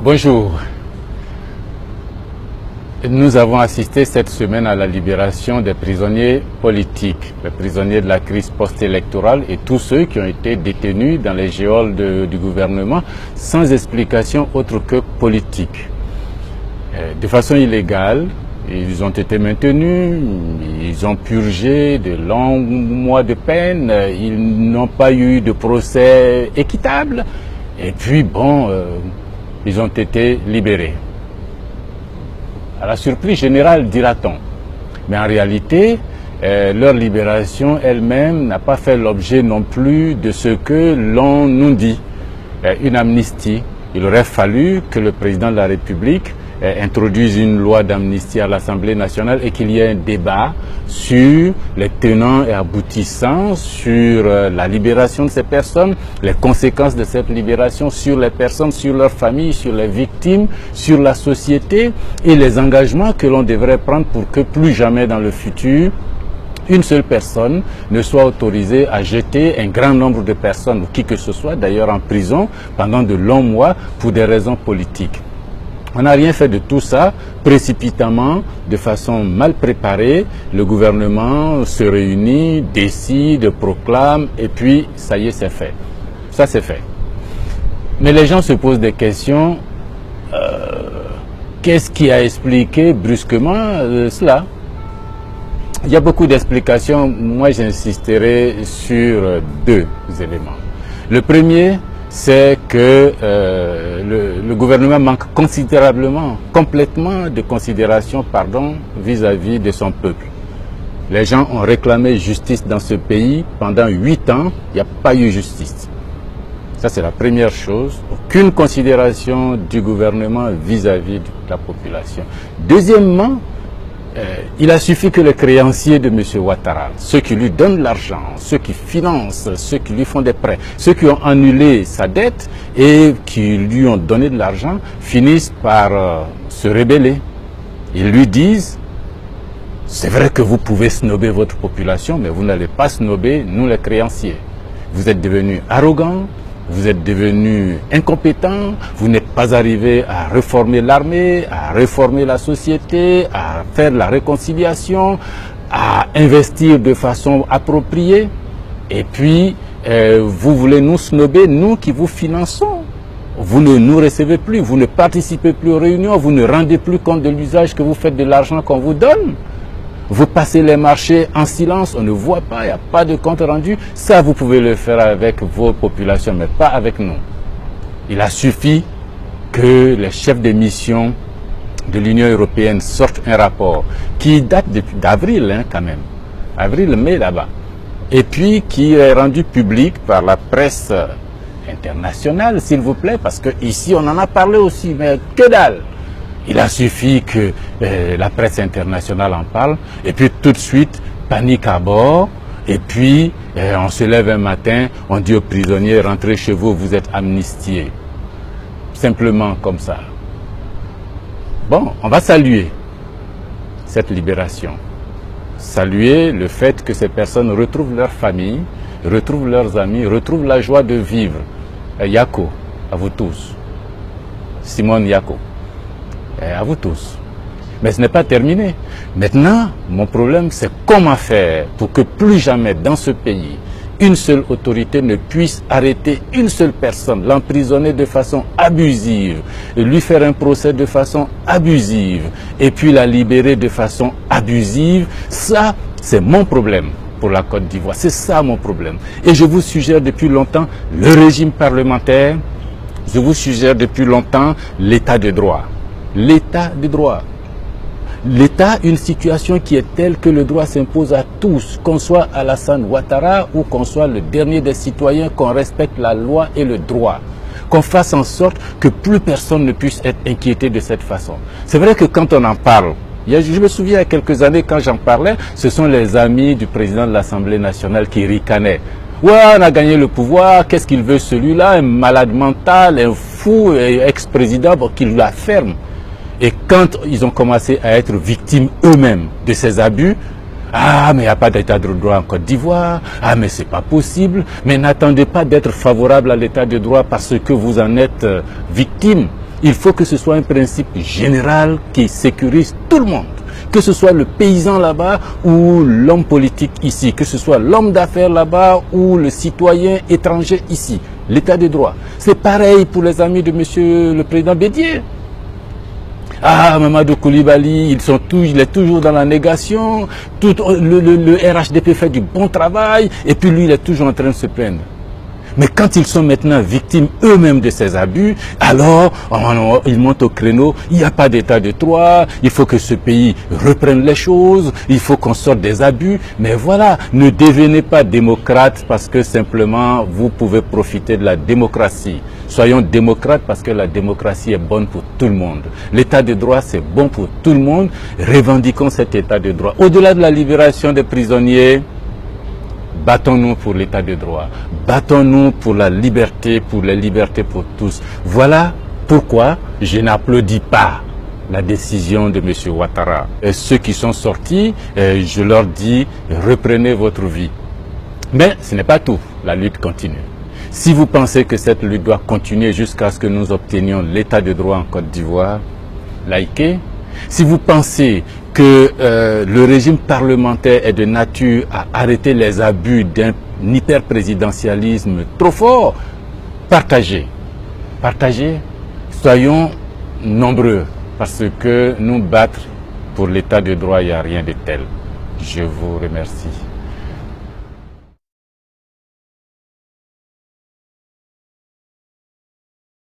Bonjour. Nous avons assisté cette semaine à la libération des prisonniers politiques, les prisonniers de la crise post-électorale et tous ceux qui ont été détenus dans les geôles du gouvernement sans explication autre que politique. De façon illégale, ils ont été maintenus, ils ont purgé de longs mois de peine, ils n'ont pas eu de procès équitable et puis bon, ils ont été libérés. À la surprise générale, dira-t-on. Mais en réalité, leur libération elle-même n'a pas fait l'objet non plus de ce que l'on nous dit. Une amnistie. Il aurait fallu que le président de la République introduise une loi d'amnistie à l'Assemblée nationale et qu'il y ait un débat sur les tenants et aboutissants, sur la libération de ces personnes, les conséquences de cette libération sur les personnes, sur leurs familles, sur les victimes, sur la société et les engagements que l'on devrait prendre pour que plus jamais dans le futur, une seule personne ne soit autorisée à jeter un grand nombre de personnes, ou qui que ce soit d'ailleurs en prison pendant de longs mois pour des raisons politiques. On n'a rien fait de tout ça, précipitamment, de façon mal préparée. Le gouvernement se réunit, décide, proclame, et puis ça y est, c'est fait. Ça, c'est fait. Mais les gens se posent des questions. Qu'est-ce qui a expliqué brusquement cela? Il y a beaucoup d'explications. Moi, j'insisterai sur deux éléments. Le premier, c'est que le gouvernement manque considérablement, complètement de considération, vis-à-vis de son peuple. Les gens ont réclamé justice dans ce pays pendant 8 ans, il n'y a pas eu justice. Ça, c'est la première chose. Aucune considération du gouvernement vis-à-vis de la population. Deuxièmement, il a suffi que les créanciers de M. Ouattara, ceux qui lui donnent l'argent, ceux qui financent, ceux qui lui font des prêts, ceux qui ont annulé sa dette et qui lui ont donné de l'argent, finissent par se rebeller. Ils lui disent, c'est vrai que vous pouvez snober votre population, mais vous n'allez pas snober nous les créanciers. Vous êtes devenus arrogants, vous êtes devenus incompétents, vous n'êtes pas arrivés à réformer l'armée, à réformer la société, à faire la réconciliation, à investir de façon appropriée. Et puis, vous voulez nous snober, nous qui vous finançons. Vous ne nous recevez plus, vous ne participez plus aux réunions, vous ne rendez plus compte de l'usage que vous faites de l'argent qu'on vous donne. Vous passez les marchés en silence, on ne voit pas, il n'y a pas de compte rendu. Ça, vous pouvez le faire avec vos populations, mais pas avec nous. Il a suffi que les chefs de mission de l'Union européenne sortent un rapport qui date d'avril, quand même. Avril-mai là-bas. Et puis qui est rendu public par la presse internationale, s'il vous plaît, parce qu'ici on en a parlé aussi, mais que dalle! Il a suffi que la presse internationale en parle, et puis tout de suite, panique à bord, et puis on se lève un matin, on dit aux prisonniers, rentrez chez vous, vous êtes amnistiés. Simplement comme ça. Bon, on va saluer cette libération. Saluer le fait que ces personnes retrouvent leur famille, retrouvent leurs amis, retrouvent la joie de vivre. Yako, à vous tous. Simone Yako. À vous tous. Mais ce n'est pas terminé. Maintenant, mon problème, c'est comment faire pour que plus jamais dans ce pays, une seule autorité ne puisse arrêter une seule personne, l'emprisonner de façon abusive, lui faire un procès de façon abusive, et puis la libérer de façon abusive. Ça, c'est mon problème pour la Côte d'Ivoire. C'est ça mon problème. Et je vous suggère depuis longtemps le régime parlementaire, je vous suggère depuis longtemps l'état de droit. L'état de droit. L'État, une situation qui est telle que le droit s'impose à tous, qu'on soit Alassane Ouattara ou qu'on soit le dernier des citoyens, qu'on respecte la loi et le droit. Qu'on fasse en sorte que plus personne ne puisse être inquiété de cette façon. C'est vrai que quand on en parle, je me souviens il y a quelques années quand j'en parlais, ce sont les amis du président de l'Assemblée nationale qui ricanaient. Ouais, on a gagné le pouvoir, qu'est-ce qu'il veut celui-là, un malade mental, un fou, ex-président, qu'il la ferme. Et quand ils ont commencé à être victimes eux-mêmes de ces abus, Ah, mais il n'y a pas d'état de droit en Côte d'Ivoire. Ah, mais c'est pas possible. Mais n'attendez pas d'être favorable à l'état de droit parce que vous en êtes victime. Il faut que ce soit un principe général qui sécurise tout le monde. Que ce soit le paysan là-bas ou l'homme politique ici. Que ce soit l'homme d'affaires là-bas ou le citoyen étranger ici. L'état de droit. C'est pareil pour les amis de monsieur le président Bédier. Ah, Mamadou Koulibaly, il est toujours dans la négation. Le RHDP fait du bon travail et puis lui, il est toujours en train de se plaindre. Mais quand ils sont maintenant victimes eux-mêmes de ces abus, alors ils montent au créneau, il n'y a pas d'état de droit, il faut que ce pays reprenne les choses, il faut qu'on sorte des abus. Mais voilà, ne devenez pas démocrate parce que simplement vous pouvez profiter de la démocratie. Soyons démocrates parce que la démocratie est bonne pour tout le monde. L'état de droit, c'est bon pour tout le monde. Revendiquons cet état de droit. Au-delà de la libération des prisonniers, battons-nous pour l'état de droit. Battons-nous pour la liberté, pour les libertés pour tous. Voilà pourquoi je n'applaudis pas la décision de M. Ouattara. Et ceux qui sont sortis, je leur dis, reprenez votre vie. Mais ce n'est pas tout. La lutte continue. Si vous pensez que cette lutte doit continuer jusqu'à ce que nous obtenions l'état de droit en Côte d'Ivoire, likez. Si vous pensez que le régime parlementaire est de nature à arrêter les abus d'un hyper-présidentialisme trop fort, partagez. Partagez. Soyons nombreux parce que nous battre pour l'état de droit, il n'y a rien de tel. Je vous remercie.